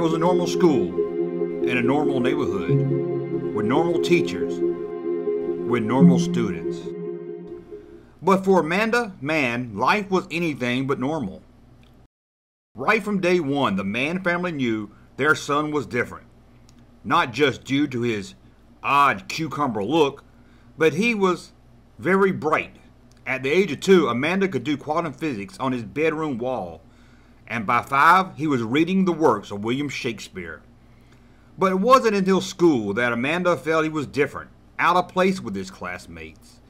was a normal school in a normal neighborhood with normal teachers, with normal students. But for Amanda Mann, life was anything but normal. Right from day one, the Mann family knew their son was different. Not just due to his odd cucumber look, but he was very bright. At the age of 2, Amanda could do quantum physics on his bedroom wall, and by 5, he was reading the works of William Shakespeare. But it wasn't until school that Amanda felt he was different, out of place with his classmates.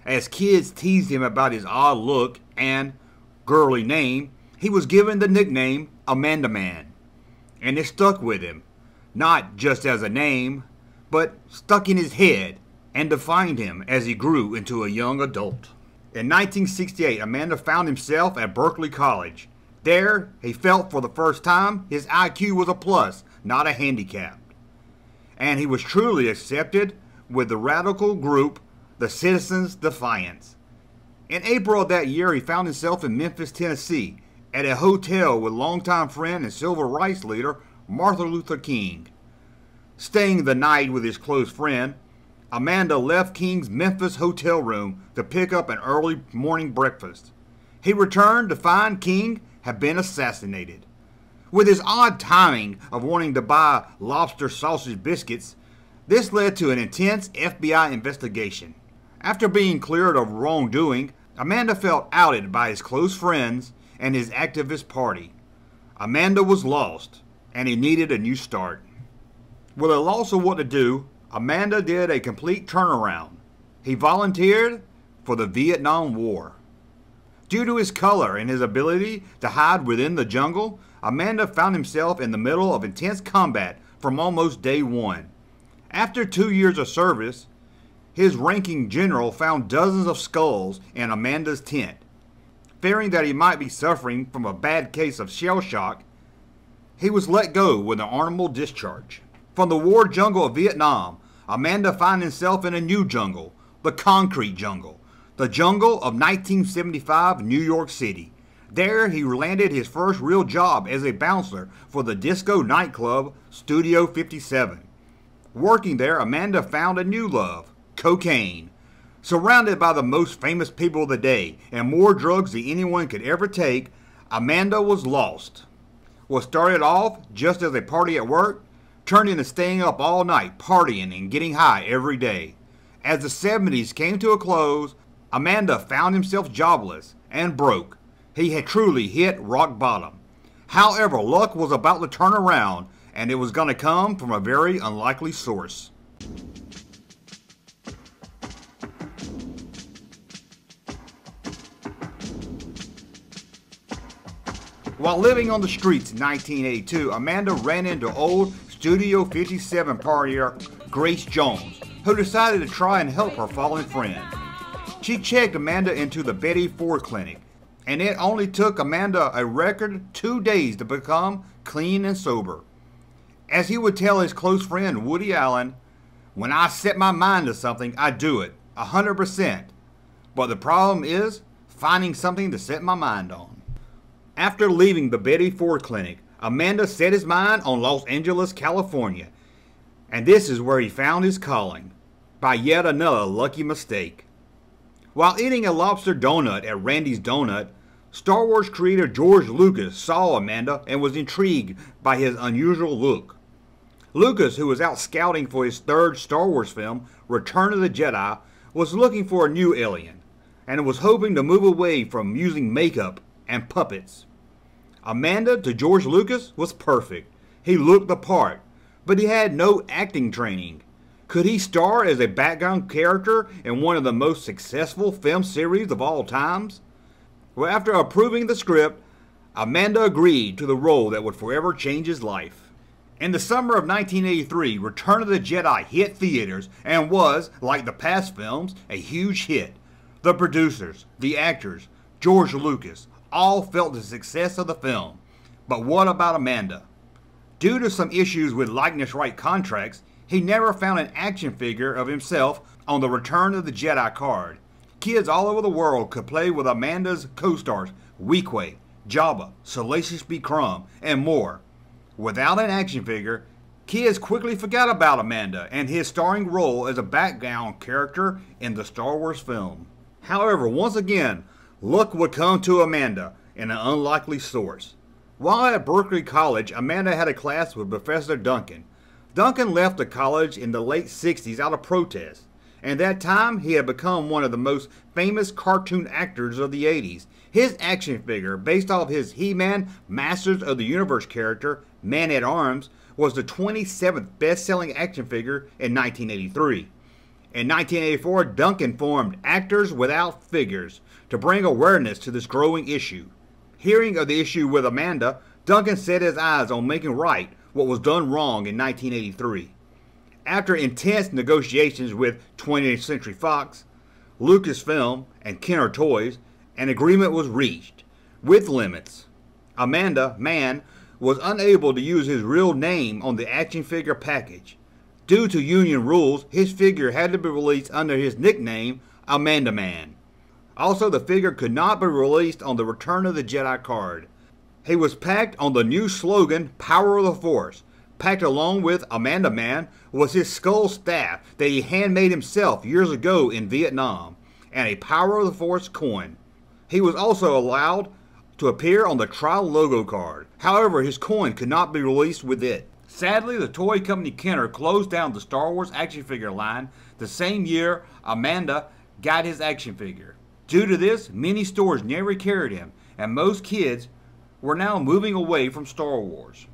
As kids teased him about his odd look and girly name, he was given the nickname Amanaman, and it stuck with him, not just as a name, but stuck in his head and defined him as he grew into a young adult. In 1968, Amanda found himself at Berkeley College. There, he felt for the first time his IQ was a plus, not a handicap. And he was truly accepted with the radical group, the Citizens Defiance. In April of that year, he found himself in Memphis, Tennessee, at a hotel with longtime friend and civil rights leader Martin Luther King. Staying the night with his close friend, Amanda left King's Memphis hotel room to pick up an early morning breakfast. He returned to find King had been assassinated. With his odd timing of wanting to buy lobster sausage biscuits, this led to an intense FBI investigation. After being cleared of wrongdoing, Amanda felt outed by his close friends and his activist party. Amanda was lost, and he needed a new start. With a loss of what to do, Amanda did a complete turnaround. He volunteered for the Vietnam War. Due to his color and his ability to hide within the jungle, Amanda found himself in the middle of intense combat from almost day one. After 2 years of service, his ranking general found dozens of skulls in Amanda's tent. Fearing that he might be suffering from a bad case of shell shock, he was let go with an honorable discharge. From the war jungle of Vietnam, Amanda found himself in a new jungle, the concrete jungle, the jungle of 1975 New York City. There he landed his first real job as a bouncer for the disco nightclub Studio 57. Working there, Amanda found a new love, cocaine. Surrounded by the most famous people of the day and more drugs than anyone could ever take, Amanda was lost. What started off just as a party at work turned into staying up all night, partying and getting high every day. As the 70s came to a close, Amanda found himself jobless and broke. He had truly hit rock bottom. However, luck was about to turn around, and it was going to come from a very unlikely source. While living on the streets in 1982, Amanda ran into old Studio 57 partier Grace Jones, who decided to try and help her fallen friend. She checked Amanda into the Betty Ford Clinic, and it only took Amanda a record 2 days to become clean and sober. As he would tell his close friend Woody Allen, "When I set my mind to something, I do it, 100%. But the problem is finding something to set my mind on." After leaving the Betty Ford Clinic, Amanda set his mind on Los Angeles, California, and this is where he found his calling, by yet another lucky mistake. While eating a lobster donut at Randy's Donut, Star Wars creator George Lucas saw Amanda and was intrigued by his unusual look. Lucas, who was out scouting for his third Star Wars film, Return of the Jedi, was looking for a new alien, and was hoping to move away from using makeup and puppets. Amanda, to George Lucas, was perfect. He looked the part, but he had no acting training. Could he star as a background character in one of the most successful film series of all times? Well, after approving the script, Amanda agreed to the role that would forever change his life. In the summer of 1983, Return of the Jedi hit theaters and was, like the past films, a huge hit. The producers, the actors, George Lucas, all felt the success of the film. But what about Amanda? Due to some issues with likeness right contracts, he never found an action figure of himself on the Return of the Jedi card. Kids all over the world could play with Amanda's co-stars Weequay, Jabba, Salacious B. Crumb, and more. Without an action figure, kids quickly forgot about Amanda and his starring role as a background character in the Star Wars film. However, once again, luck would come to Amanda in an unlikely source. While at Berkeley College, Amanda had a class with Professor Duncan. Duncan left the college in the late 60s out of protest, and at that time he had become one of the most famous cartoon actors of the 80s. His action figure, based off his He-Man Masters of the Universe character, Man-at-Arms, was the 27th best-selling action figure in 1983. In 1984, Duncan formed Actors Without Figures to bring awareness to this growing issue. Hearing of the issue with Amanda, Duncan set his eyes on making right what was done wrong in 1983. After intense negotiations with 20th Century Fox, Lucasfilm, and Kenner Toys, an agreement was reached, with limits. Amanaman was unable to use his real name on the action figure package. Due to union rules, his figure had to be released under his nickname, Amanaman. Also, the figure could not be released on the Return of the Jedi card. He was packed on the new slogan, Power of the Force. Packed along with Amanaman was his skull staff that he handmade himself years ago in Vietnam, and a Power of the Force coin. He was also allowed to appear on the trial logo card. However, his coin could not be released with it. Sadly, the toy company Kenner closed down the Star Wars action figure line the same year Amanda got his action figure. Due to this, many stores never carried him, and most kids were now moving away from Star Wars.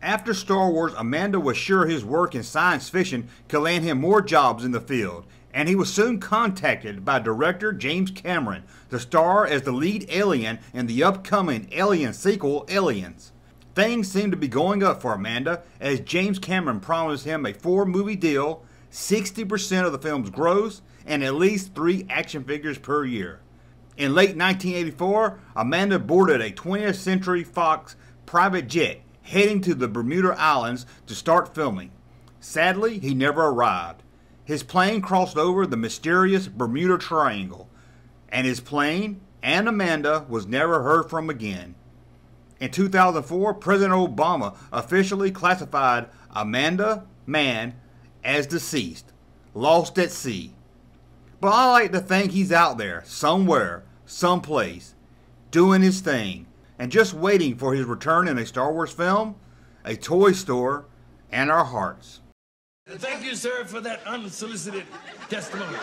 After Star Wars, Amanda was sure his work in science fiction could land him more jobs in the field, and he was soon contacted by director James Cameron to star as the lead alien in the upcoming Alien sequel, Aliens. Things seemed to be going up for Amanda as James Cameron promised him a 4-movie deal, 60% of the film's gross, and at least 3 action figures per year. In late 1984, Amanda boarded a 20th Century Fox private jet heading to the Bermuda Islands to start filming. Sadly, he never arrived. His plane crossed over the mysterious Bermuda Triangle, and his plane and Amanda was never heard from again. In 2004, President Obama officially classified Amanaman as deceased, lost at sea. But I like to think he's out there, somewhere, someplace, doing his thing, and just waiting for his return in a Star Wars film, a toy store, and our hearts. Thank you, sir, for that unsolicited testimony.